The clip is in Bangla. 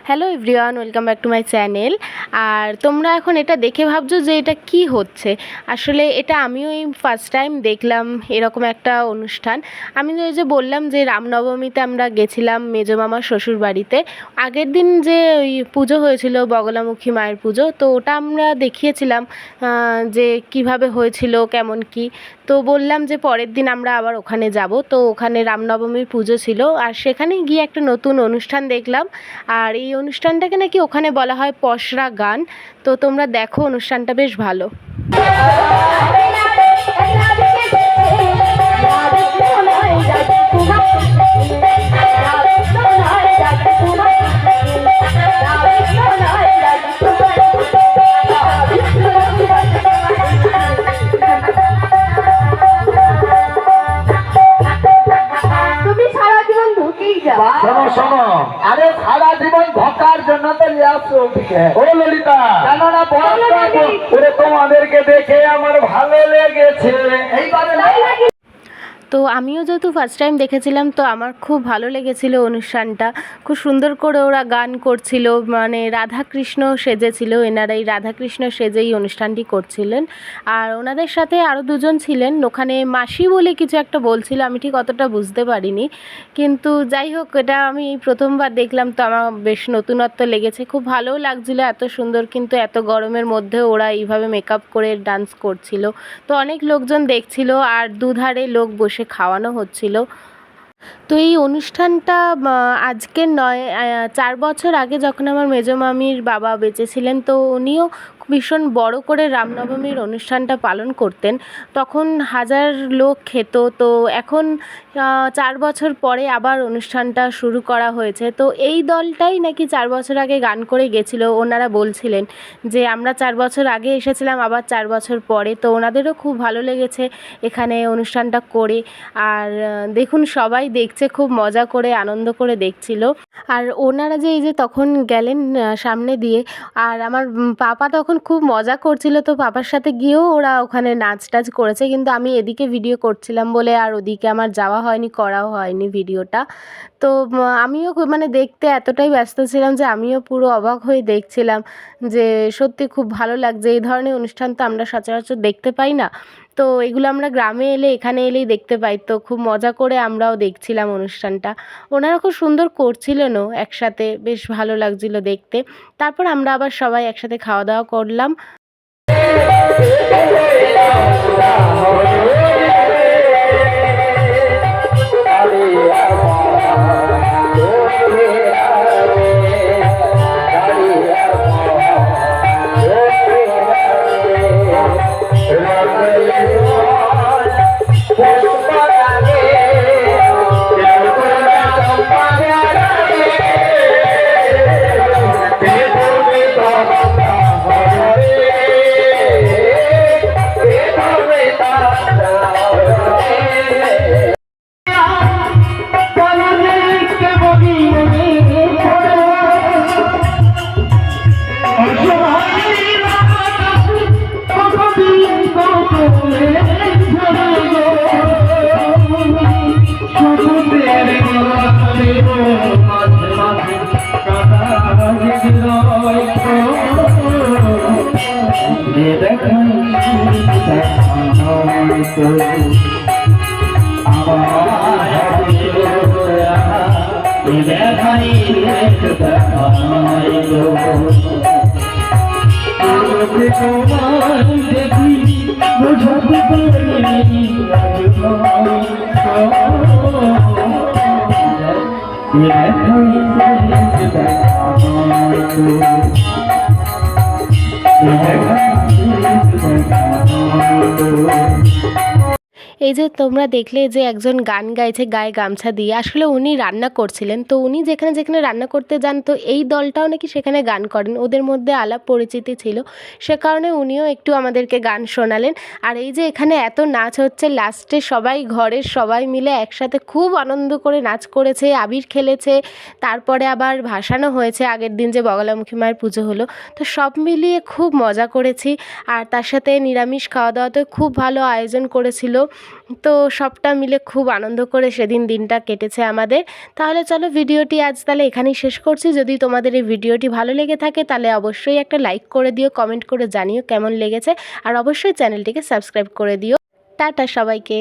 Hello everyone, welcome back to my channel. আর তোমরা এখন এটা দেখে ভাবছো যে এটা কি হচ্ছে। আসলে এটা আমিও এই ফার্স্ট টাইম দেখলাম এরকম একটা অনুষ্ঠান। আমি ওই যে বললাম যে রামনবমীতে আমরা গেছিলাম মেজো মামার শ্বশুর বাড়িতে। আগের দিন যে ওই পুজো হয়েছিল বগলামুখী মায়ের পুজো, তো ওটা আমরা দেখিয়েছিলাম যে কিভাবে হয়েছিল কেমন কি। তো বললাম যে পরের দিন আমরা আবার ওখানে যাব। তো ওখানে রামনবমীর পুজো ছিল, আর সেখানে গিয়ে একটা নতুন অনুষ্ঠান দেখলাম। আর এই অনুষ্ঠানটাকে নাকি ওখানে বলা হয় পসরা গান। তো তোমরা দেখো, অনুষ্ঠানটা বেশ ভালো। শোনো শোনো, আরে সারা জীবন ধোকার জন্য তো নিয়ে আসছো ও ললিতা, কেননা ওরে তোমাদেরকে দেখে আমার ভালো লেগেছে। এইবারে তো আমিও যেহেতু ফার্স্ট টাইম দেখেছিলাম, তো আমার খুব ভালো লেগেছিল অনুষ্ঠানটা। খুব সুন্দর করে ওরা গান করছিল, মানে রাধাকৃষ্ণ সেজেছিল, এনারাই রাধাকৃষ্ণ সেজেই অনুষ্ঠানটি করছিলেন। আর ওনাদের সাথে আরও দুজন ছিলেন, ওখানে মাসি বলে কিছু একটা বলছিল, আমি ঠিক অতটা বুঝতে পারিনি। কিন্তু যাই হোক, এটা আমি প্রথমবার দেখলাম, তো আমার বেশ নতুনত্ব লেগেছে, খুব ভালোও লাগছিলো। এত সুন্দর, কিন্তু এত গরমের মধ্যে ওরা এইভাবে মেকআপ করে ডান্স করছিল। তো অনেক লোকজন দেখছিল, আর দুধারে লোক বসে খাওয়ানো হচ্ছিল। তো এই অনুষ্ঠানটা আজকের নয়, 4 বছর আগে যখন আমার মেজো মামির বাবা বেঁচে ছিলেন, তো উনিও ভীষণ বড় করে রামনবমীর অনুষ্ঠানটা পালন করতেন। তখন হাজার লোক খেত। তো এখন 4 বছর পরে আবার অনুষ্ঠানটা শুরু করা হয়েছে। তো এই দলটাই নাকি 4 বছর আগে গান করে গেছিলো। ওনারা বলছিলেন যে আমরা 4 বছর আগে এসেছিলাম, আবার 4 বছর পরে। তো ওনাদেরও খুব ভালো লেগেছে এখানে অনুষ্ঠানটা করে। আর দেখুন, সবাই দেখছে, খুব মজা করে আনন্দ করে দেখছিল। আর ওনারা যে এই যে তখন গেলেন সামনে দিয়ে, আর আমার পাপা তখন খুব মজা করছিল। তো পাপার সাথে গিয়েও ওরা ওখানে নাচ টাচ করেছে, কিন্তু আমি এদিকে ভিডিও করছিলাম বলে আর ওদিকে আমার যাওয়া হয়নি, করাও হয়নি ভিডিওটা। তো আমিও মানে দেখতে এতটাই ব্যস্ত ছিলাম যে আমিও পুরো অবাক হয়ে দেখছিলাম যে সত্যি খুব ভালো লাগছে। এই ধরনের অনুষ্ঠান তো আমরা সচরাচর দেখতে পাই না। তো এগুলো আমরা গ্রামে এলে, এখানে এলেই দেখতে পাই। তো খুব মজা করে আমরাও দেখছিলাম অনুষ্ঠানটা। ওনারা খুব সুন্দর করছিলেনও একসাথে, বেশ ভালো লাগছিল দেখতে। তারপর আমরা আবার সবাই একসাথে খাওয়া দাওয়া করলাম। এই যে তোমরা দেখলে যে একজন গান গাইছে গায়ে গামছা দিয়ে, আসলে উনি রান্না করছিলেন। তো উনি যেখানে যেখানে রান্না করতে যান, তো এই দলটাও নাকি সেখানে গান করেন, ওদের মধ্যে আলাপ পরিচিতি ছিল, সে কারণে উনিও একটু আমাদেরকে গান শোনালেন। আর এই যে এখানে এত নাচ হচ্ছে, লাস্টে সবাই ঘরের সবাই মিলে একসাথে খুব আনন্দ করে নাচ করেছে, আবির খেলেছে, তারপরে আবার ভাসানো হয়েছে আগের দিন যে বগলামুখী মায়ের পুজো হলো। তো সব মিলিয়ে খুব মজা করেছি। আর তার সাথে নিরামিষ খাওয়া দাওয়াতে খুব ভালো আয়োজন করেছিল। তো সবটা মিলে খুব আনন্দ করে সেদিন দিনটা কেটেছে আমাদের। তাহলে চলো ভিডিওটি আজ তাহলে এখানেই শেষ করছি। যদি তোমাদের এই ভিডিওটি ভালো লেগে থাকে তাহলে অবশ্যই একটা লাইক করে দিও, কমেন্ট করে জানিও কেমন লেগেছে, আর অবশ্যই চ্যানেলটিকে সাবস্ক্রাইব করে দিও। টাটা সবাইকে।